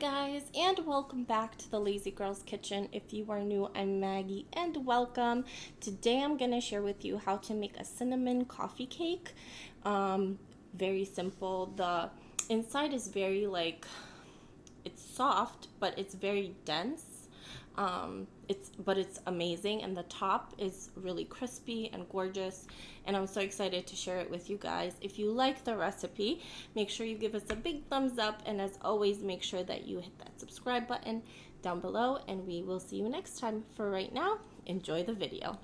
guys, and welcome back to the Lazy Girls Kitchen. If you are new, I'm Maggie and welcome. Today I'm gonna share with you how to make a cinnamon coffee cake. Very simple. The inside is very it's soft, but it's very dense. It's amazing, and the top is really crispy and gorgeous, and I'm so excited to share it with you guys. If you like the recipe, make sure you give us a big thumbs up, and as always, make sure that you hit that subscribe button down below, and we will see you next time. For right now, enjoy the video.